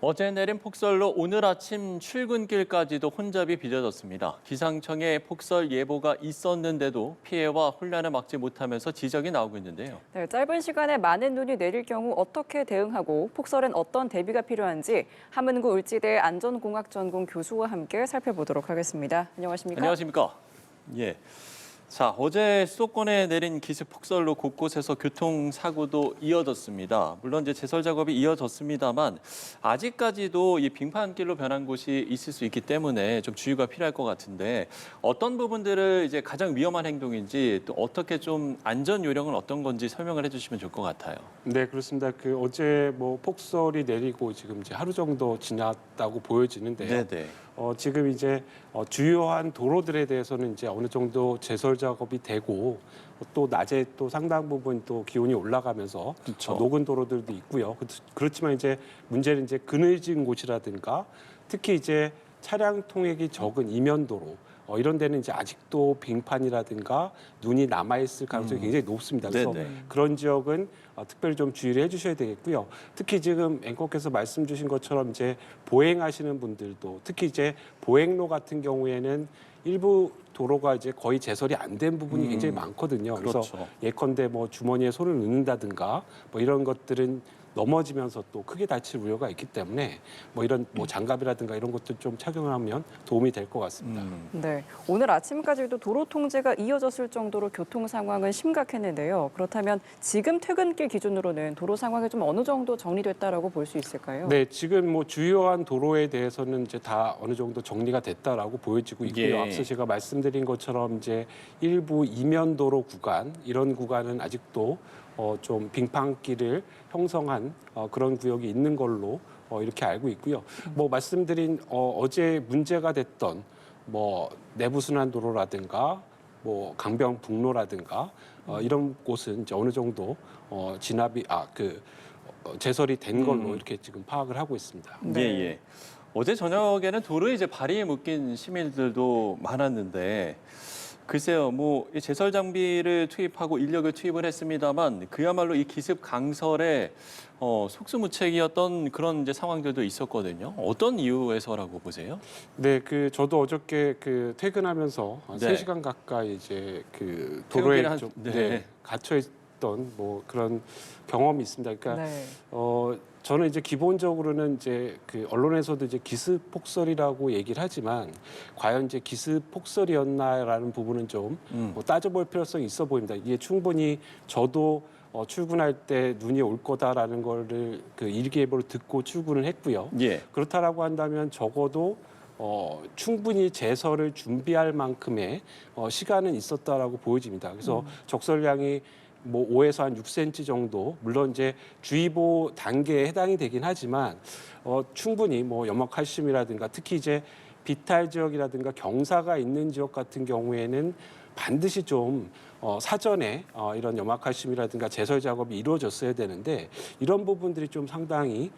어제 내린 폭설로 오늘 아침 출근길까지도 혼잡이 빚어졌습니다. 기상청에 폭설 예보가 있었는데도 피해와 혼란을 막지 못하면서 지적이 나오고 있는데요. 네, 짧은 시간에 많은 눈이 내릴 경우 어떻게 대응하고 폭설엔 어떤 대비가 필요한지 한문구 울지대 안전공학전공 교수와 함께 살펴보도록 하겠습니다. 안녕하십니까? 안녕하십니까? 예. 자, 어제 수도권에 내린 기습 폭설로 곳곳에서 교통사고도 이어졌습니다. 물론 이제 제설 작업이 이어졌습니다만 아직까지도 이 빙판길로 변한 곳이 있을 수 있기 때문에 좀 주의가 필요할 것 같은데 어떤 부분들을 이제 가장 위험한 행동인지 또 어떻게 좀 안전 요령은 어떤 건지 설명을 해주시면 좋을 것 같아요. 네, 그렇습니다. 어제 폭설이 내리고 지금 이제 하루 정도 지났다고 보여지는데요. 네네. 지금 이제 주요한 도로들에 대해서는 이제 어느 정도 제설 작업이 되고 또 낮에 또 상당 부분 또 기온이 올라가면서 그렇죠. 녹은 도로들도 있고요. 그렇지만 이제 문제는 이제 그늘진 곳이라든가 특히 이제 차량 통행이 적은 이면도로 이런 데는 이제 아직도 빙판이라든가 눈이 남아있을 가능성이 굉장히 높습니다. 그래서 네네. 그런 지역은 특별히 좀 주의를 해주셔야 되겠고요. 특히 지금 앵커께서 말씀 주신 것처럼 이제 보행하시는 분들도 특히 이제 보행로 같은 경우에는 일부 도로가 이제 거의 제설이 안 된 부분이 굉장히 많거든요. 그래서 그렇죠. 예컨대 주머니에 손을 넣는다든가 이런 것들은 넘어지면서 또 크게 다칠 우려가 있기 때문에 이런 장갑이라든가 이런 것들 좀 착용하면 도움이 될 것 같습니다. 네, 오늘 아침까지도 도로 통제가 이어졌을 정도로 교통 상황은 심각했는데요. 그렇다면 지금 퇴근길 기준으로는 도로 상황이 좀 어느 정도 정리됐다라고 볼 수 있을까요? 네, 지금 주요한 도로에 대해서는 이제 다 어느 정도 정리가 됐다라고 보여지고 있고요. 예. 앞서 제가 말씀드린 것처럼 이제 일부 이면도로 구간 이런 구간은 아직도 좀 빙판길을 형성한 그런 구역이 있는 걸로 이렇게 알고 있고요. 말씀드린 어제 문제가 됐던 내부순환도로라든가 강변북로라든가 이런 곳은 이제 어느 정도 진압이 제설이 된 걸로 이렇게 지금 파악을 하고 있습니다. 예, 예. 어제 저녁에는 도로에 이제 발이 묶인 시민들도 많았는데 글쎄요, 이 제설 장비를 투입하고 인력을 투입을 했습니다만 그야말로 이 기습 강설에 속수무책이었던 그런 이제 상황들도 있었거든요. 어떤 이유에서라고 보세요? 네, 저도 어저께 퇴근하면서 네. 3시간 가까이 이제 도로에 퇴근길에 좀 네. 갇혀 있던 그런 경험이 있습니다. 그러니까 네. 저는 이제 기본적으로는 이제 언론에서도 이제 기습 폭설이라고 얘기를 하지만 과연 이제 기습 폭설이었나라는 부분은 좀 따져볼 필요성이 있어 보입니다. 이게 충분히 저도 출근할 때 눈이 올 거다라는 거를 일기예보를 듣고 출근을 했고요. 예. 그렇다라고 한다면 적어도 충분히 제설을 준비할 만큼의 시간은 있었다라고 보여집니다. 그래서 적설량이 5에서 한 6cm 정도, 물론 이제 주의보 단계에 해당이 되긴 하지만 충분히 염화칼슘이라든가 특히 이제 비탈 지역이라든가 경사가 있는 지역 같은 경우에는 반드시 좀 사전에 이런 염화칼슘이라든가 제설 작업이 이루어졌어야 되는데 이런 부분들이 좀 상당히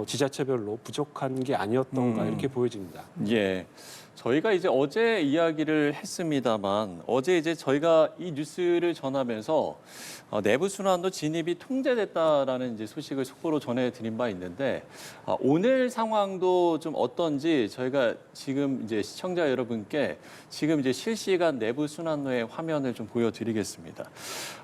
지자체별로 부족한 게 아니었던가 이렇게 보여집니다. 예. 저희가 이제 어제 이야기를 했습니다만 어제 이제 저희가 이 뉴스를 전하면서 내부 순환도 진입이 통제됐다라는 이제 소식을 속보로 전해드린 바 있는데 오늘 상황도 좀 어떤지 저희가 지금 이제 시청자 여러분께 지금 이제 실시간 내부 순환로의 화면을 좀 보여드리겠습니다.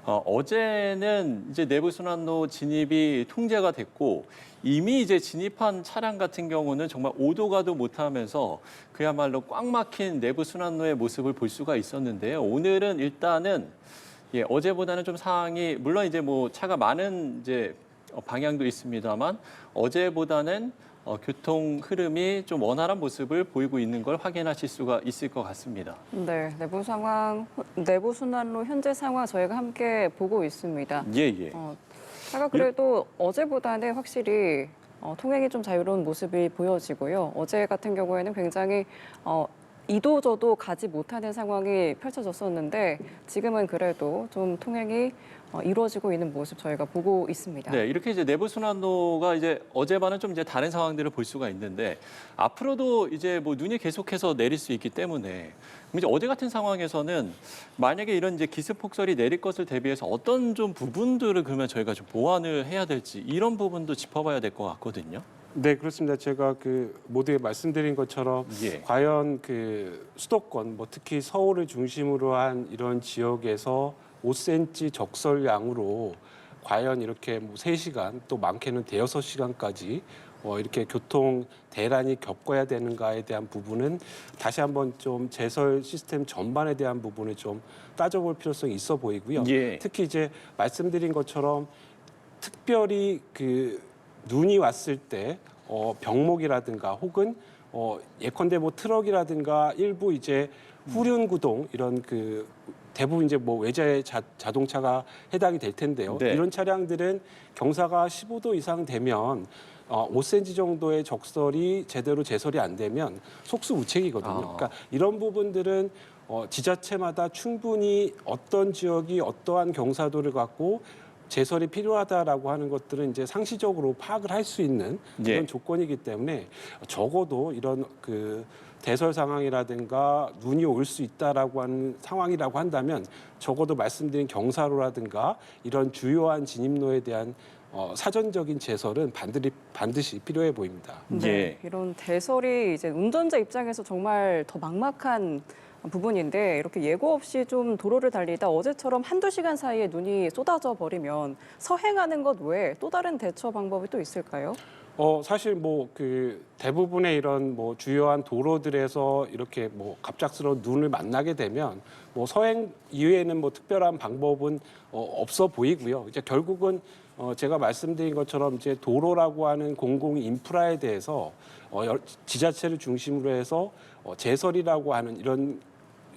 어제는 이제 내부 순환로 진입이 통제가 됐고 이미 이제 진입한 차량 같은 경우는 정말 오도 가도 못하면서 그야말로 꽉 막힌 내부 순환로의 모습을 볼 수가 있었는데요. 오늘은 일단은 어제보다는 좀 상황이 물론 이제 차가 많은 이제 방향도 있습니다만 어제보다는 교통 흐름이 좀 원활한 모습을 보이고 있는 걸 확인하실 수가 있을 것 같습니다. 네, 내부 순환로 현재 상황 저희가 함께 보고 있습니다. 예, 예. 차가 그래도 어제보다는 확실히 통행이 좀 자유로운 모습이 보여지고요. 어제 같은 경우에는 굉장히 이도저도 가지 못하는 상황이 펼쳐졌었는데 지금은 그래도 좀 통행이 이루어지고 있는 모습 저희가 보고 있습니다. 네, 이렇게 이제 내부 순환로가 이제 어제와는 좀 이제 다른 상황들을 볼 수가 있는데 앞으로도 이제 눈이 계속해서 내릴 수 있기 때문에 그럼 이제 어제 같은 상황에서는 만약에 이런 이제 기습 폭설이 내릴 것을 대비해서 어떤 좀 부분들을 그러면 저희가 좀 보완을 해야 될지 이런 부분도 짚어봐야 될 것 같거든요. 네, 그렇습니다. 제가 모두에 말씀드린 것처럼 예. 과연 수도권, 뭐 특히 서울을 중심으로 한 이런 지역에서 5cm 적설량으로 과연 이렇게 뭐 3시간 또 많게는 대여섯 시간까지 이렇게 교통 대란이 겪어야 되는가에 대한 부분은 다시 한번 좀 제설 시스템 전반에 대한 부분을 좀 따져볼 필요성이 있어 보이고요. 예. 특히 이제 말씀드린 것처럼 특별히 눈이 왔을 때 병목이라든가 혹은 예컨대 뭐 트럭이라든가 일부 이제 후륜 구동 이런 대부분 이제 뭐 외제 자동차가 해당이 될 텐데요. 네. 이런 차량들은 경사가 15도 이상 되면 5cm 정도의 적설이 제대로 제설이 안 되면 속수무책이거든요. 아. 그러니까 이런 부분들은 지자체마다 충분히 어떤 지역이 어떠한 경사도를 갖고 제설이 필요하다라고 하는 것들은 이제 상시적으로 파악을 할 수 있는 예. 그런 조건이기 때문에 적어도 이런 대설 상황이라든가 눈이 올 수 있다라고 하는 상황이라고 한다면 적어도 말씀드린 경사로라든가 이런 주요한 진입로에 대한 사전적인 제설은 반드시 필요해 보입니다. 네, 예. 이런 대설이 이제 운전자 입장에서 정말 더 막막한 부분인데 이렇게 예고 없이 좀 도로를 달리다 어제처럼 한두 시간 사이에 눈이 쏟아져 버리면 서행하는 것 외에 또 다른 대처 방법이 또 있을까요? 사실 대부분의 이런 뭐 주요한 도로들에서 이렇게 뭐 갑작스러운 눈을 만나게 되면 뭐 서행 이외에는 뭐 특별한 방법은 없어 보이고요. 이제 결국은 제가 말씀드린 것처럼 이제 도로라고 하는 공공 인프라에 대해서 지자체를 중심으로 해서 제설이라고 하는 이런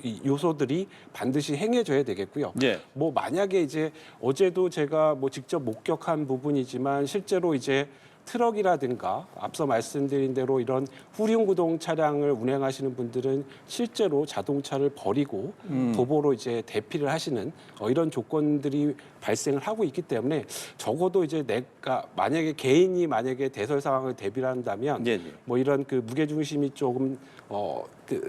이 요소들이 반드시 행해져야 되겠고요. 예. 뭐 만약에 이제 어제도 제가 뭐 직접 목격한 부분이지만 실제로 이제 트럭이라든가 앞서 말씀드린 대로 이런 후륜구동 차량을 운행하시는 분들은 실제로 자동차를 버리고 도보로 이제 대피를 하시는 이런 조건들이 발생을 하고 있기 때문에 적어도 이제 내가 만약에 대설 상황을 대비를 한다면 예, 예. 뭐 이런 무게 중심이 조금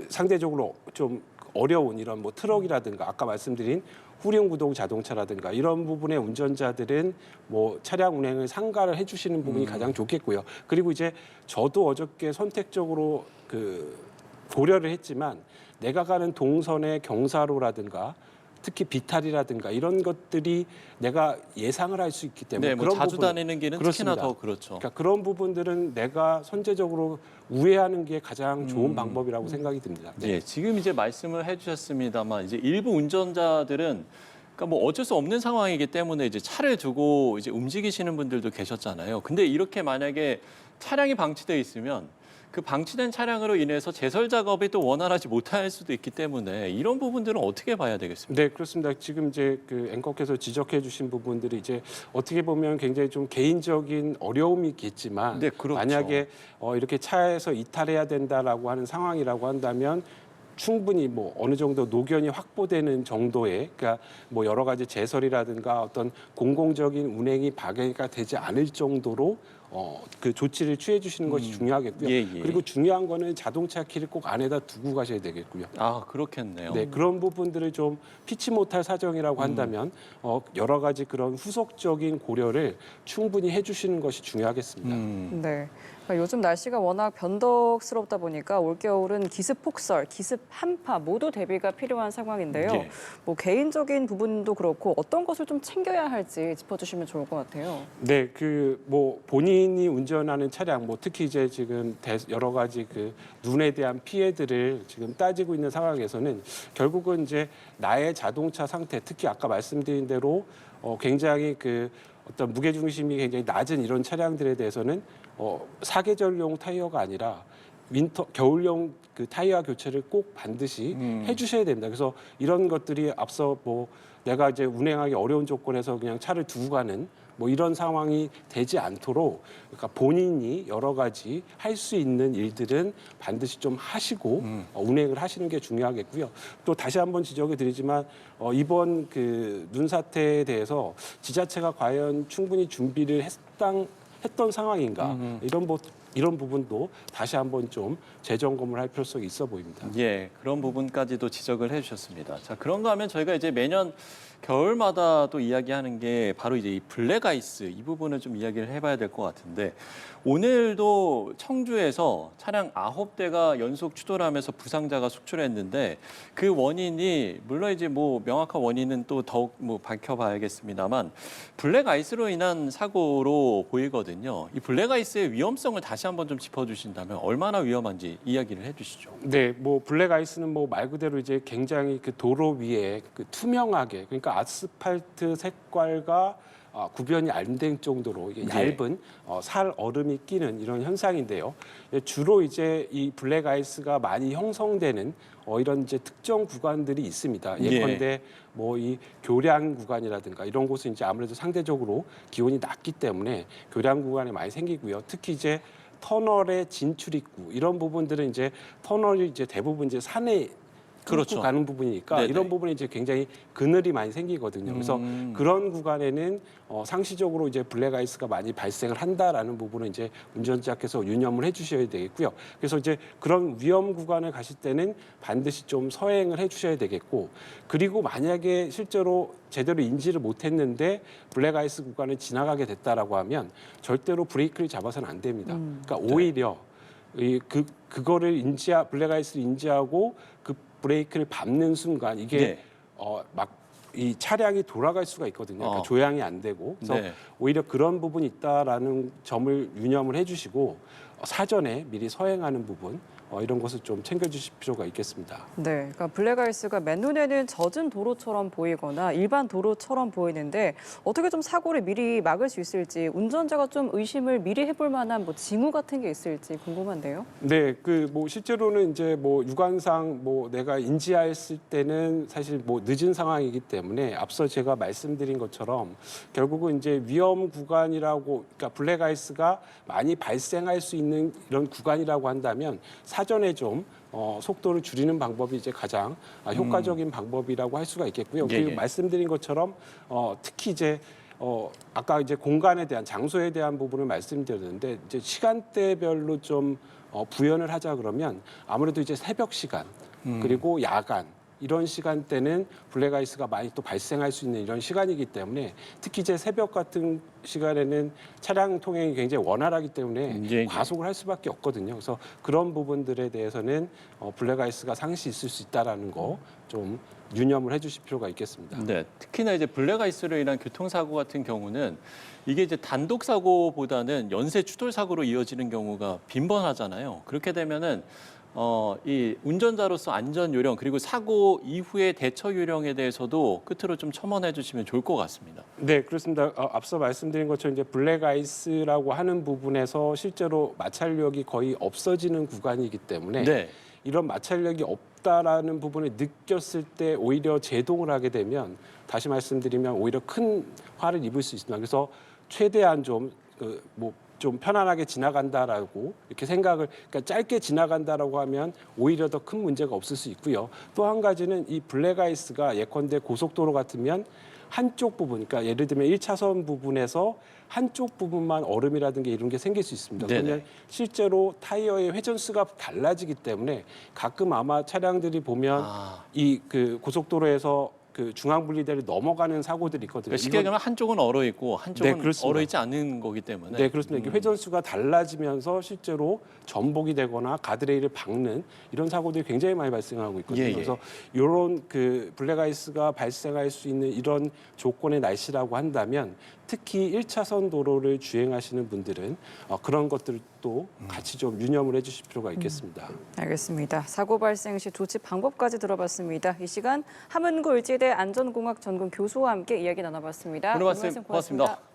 상대적으로 좀 어려운 이런 뭐 트럭이라든가 아까 말씀드린 후륜구동 자동차라든가 이런 부분의 운전자들은 뭐 차량 운행을 상가를 해주시는 부분이 가장 좋겠고요. 그리고 이제 저도 어저께 선택적으로 고려를 했지만 내가 가는 동선의 경사로라든가 특히 비탈이라든가 이런 것들이 내가 예상을 할 수 있기 때문에 네, 뭐 그런 자주 부분, 다니는 길은 그렇습니다. 특히나 더 그렇죠. 그러니까 그런 부분들은 내가 선제적으로 우회하는 게 가장 좋은 방법이라고 생각이 듭니다. 네. 예, 지금 이제 말씀을 해주셨습니다만 이제 일부 운전자들은 그러니까 뭐 어쩔 수 없는 상황이기 때문에 이제 차를 두고 이제 움직이시는 분들도 계셨잖아요. 근데 이렇게 만약에 차량이 방치돼 있으면 그 방치된 차량으로 인해서 제설 작업이 또 원활하지 못할 수도 있기 때문에 이런 부분들은 어떻게 봐야 되겠습니까? 네, 그렇습니다. 지금 이제 앵커께서 지적해주신 부분들이 이제 어떻게 보면 굉장히 좀 개인적인 어려움이 있겠지만 네, 그렇죠. 만약에 이렇게 차에서 이탈해야 된다라고 하는 상황이라고 한다면 충분히 뭐 어느 정도 노견이 확보되는 정도의 그러니까 뭐 여러 가지 제설이라든가 어떤 공공적인 운행이 방해가 되지 않을 정도로 조치를 취해 주시는 것이 중요하겠고요. 예, 예. 그리고 중요한 거는 자동차 키를 꼭 안에다 두고 가셔야 되겠고요. 아, 그렇겠네요. 네, 그런 부분들을 좀 피치 못할 사정이라고 한다면 여러 가지 그런 후속적인 고려를 충분히 해주시는 것이 중요하겠습니다. 네. 그러니까 요즘 날씨가 워낙 변덕스럽다 보니까 올겨울은 기습 폭설, 기습 한파 모두 대비가 필요한 상황인데요. 예. 뭐 개인적인 부분도 그렇고 어떤 것을 좀 챙겨야 할지 짚어주시면 좋을 것 같아요. 네, 뭐 본인이 운전하는 차량, 뭐 특히 이제 지금 여러 가지 눈에 대한 피해들을 지금 따지고 있는 상황에서는 결국은 이제 나의 자동차 상태, 특히 아까 말씀드린 대로 굉장히 어떤 무게 중심이 굉장히 낮은 이런 차량들에 대해서는 사계절용 타이어가 아니라 겨울용 타이어 교체를 꼭 반드시 해주셔야 됩니다. 그래서 이런 것들이 앞서 뭐 내가 이제 운행하기 어려운 조건에서 그냥 차를 두고 가는 뭐 이런 상황이 되지 않도록 그러니까 본인이 여러 가지 할 수 있는 일들은 반드시 좀 하시고 운행을 하시는 게 중요하겠고요. 또 다시 한번 지적해 드리지만 이번 눈 사태에 대해서 지자체가 과연 충분히 준비를 했던 상황인가 이런 부분도 다시 한번 좀 재점검을 할 필요성이 있어 보입니다. 예, 그런 부분까지도 지적을 해주셨습니다. 자, 그런가 하면 저희가 이제 매년 겨울마다 또 이야기하는 게 바로 이제 이 블랙아이스 이 부분을 좀 이야기를 해봐야 될 것 같은데 오늘도 청주에서 차량 9대가 연속 추돌 하면서 부상자가 속출했는데 그 원인이 물론 이제 뭐 명확한 원인은 또 더욱 뭐 밝혀봐야겠습니다만 블랙아이스로 인한 사고로 보이거든요. 이 블랙아이스의 위험성을 다시 한번 좀 짚어주신다면 얼마나 위험한지 이야기를 해주시죠. 네, 뭐 블랙 아이스는 뭐 말 그대로 이제 굉장히 그 도로 위에 그 투명하게 그러니까 아스팔트 색깔과 구별이 안 된 정도로 이게 네. 얇은 살 얼음이 끼는 이런 현상인데요. 주로 이제 이 블랙 아이스가 많이 형성되는 이런 이제 특정 구간들이 있습니다. 예컨대 뭐 이 교량 구간이라든가 이런 곳은 이제 아무래도 상대적으로 기온이 낮기 때문에 교량 구간에 많이 생기고요. 특히 이제 터널의 진출 입구 이런 부분들은 이제 터널이 이제 대부분 이제 산에 그렇죠. 가는 부분이니까 네네. 이런 부분이 이제 굉장히 그늘이 많이 생기거든요. 그래서 그런 구간에는 상시적으로 이제 블랙아이스가 많이 발생을 한다라는 부분은 이제 운전자께서 유념을 해주셔야 되겠고요. 그래서 이제 그런 위험 구간에 가실 때는 반드시 좀 서행을 해주셔야 되겠고, 그리고 만약에 실제로 제대로 인지를 못했는데 블랙아이스 구간을 지나가게 됐다라고 하면 절대로 브레이크를 잡아서는 안 됩니다. 그러니까 오히려 그거를 블랙아이스를 인지하고 그 브레이크를 밟는 순간 이게 네. 막 이 차량이 돌아갈 수가 있거든요. 그러니까 어. 조향이 안 되고 그래서 네. 오히려 그런 부분이 있다라는 점을 유념을 해주시고 사전에 미리 서행하는 부분 이런 것을 좀 챙겨주실 필요가 있겠습니다. 네, 그러니까 블랙아이스가 맨눈에는 젖은 도로처럼 보이거나 일반 도로처럼 보이는데 어떻게 좀 사고를 미리 막을 수 있을지 운전자가 좀 의심을 미리 해볼 만한 뭐 징후 같은 게 있을지 궁금한데요. 네, 그 뭐 실제로는 이제 뭐 육안상 뭐 내가 인지했을 때는 사실 뭐 늦은 상황이기 때문에 앞서 제가 말씀드린 것처럼 결국은 이제 위험 구간이라고 그러니까 블랙아이스가 많이 발생할 수 있는 이런 구간이라고 한다면 사전에 좀 속도를 줄이는 방법이 이제 가장 효과적인 방법이라고 할 수가 있겠고요. 예, 그리고 예. 말씀드린 것처럼 특히 이제 아까 이제 공간에 대한 장소에 대한 부분을 말씀드렸는데 이제 시간대별로 좀 구현을 하자 그러면 아무래도 이제 새벽 시간 그리고 야간 이런 시간대는 블랙아이스가 많이 또 발생할 수 있는 이런 시간이기 때문에 특히 이제 새벽 같은 시간에는 차량 통행이 굉장히 원활하기 때문에 예, 예. 과속을 할 수밖에 없거든요. 그래서 그런 부분들에 대해서는 블랙아이스가 상시 있을 수 있다라는 거 좀 유념을 해주실 필요가 있겠습니다. 네, 특히나 이제 블랙아이스로 인한 교통사고 같은 경우는 이게 이제 단독 사고보다는 연쇄 추돌 사고로 이어지는 경우가 빈번하잖아요. 그렇게 되면은 이 운전자로서 안전 요령 그리고 사고 이후의 대처 요령에 대해서도 끝으로 좀 첨언해 주시면 좋을 것 같습니다. 네, 그렇습니다. 앞서 말씀드린 것처럼 이제 블랙아이스라고 하는 부분에서 실제로 마찰력이 거의 없어지는 구간이기 때문에 네. 이런 마찰력이 없다라는 부분을 느꼈을 때 오히려 제동을 하게 되면 다시 말씀드리면 오히려 큰 화를 입을 수 있습니다. 그래서 최대한 좀 편안하게 지나간다라고 이렇게 생각을 그러니까 짧게 지나간다라고 하면 오히려 더 큰 문제가 없을 수 있고요. 또 한 가지는 이 블랙아이스가 예컨대 고속도로 같으면 한쪽 부분, 그러니까 예를 들면 1차선 부분에서 한쪽 부분만 얼음이라든가 이런 게 생길 수 있습니다. 네네. 그러면 실제로 타이어의 회전수가 달라지기 때문에 가끔 아마 차량들이 보면 이 그 고속도로에서 그 중앙 분리대를 넘어가는 사고들이 있거든요. 그러니까 쉽게 얘기하면 한쪽은 얼어 있고 한쪽은 네, 그렇습니다. 얼어 있지 않은 거기 때문에. 네, 그렇습니다. 이게 회전수가 달라지면서 실제로 전복이 되거나 가드레일을 박는 이런 사고들이 굉장히 많이 발생하고 있거든요. 예, 예. 그래서 이런 그 블랙아이스가 발생할 수 있는 이런 조건의 날씨라고 한다면 특히 1차선 도로를 주행하시는 분들은 그런 것들도 같이 좀 유념을 해주실 필요가 있겠습니다. 알겠습니다. 사고 발생 시 조치 방법까지 들어봤습니다. 이 시간 함은구 을지대 안전공학 전공 교수와 함께 이야기 나눠봤습니다. 오늘 말씀 고맙습니다.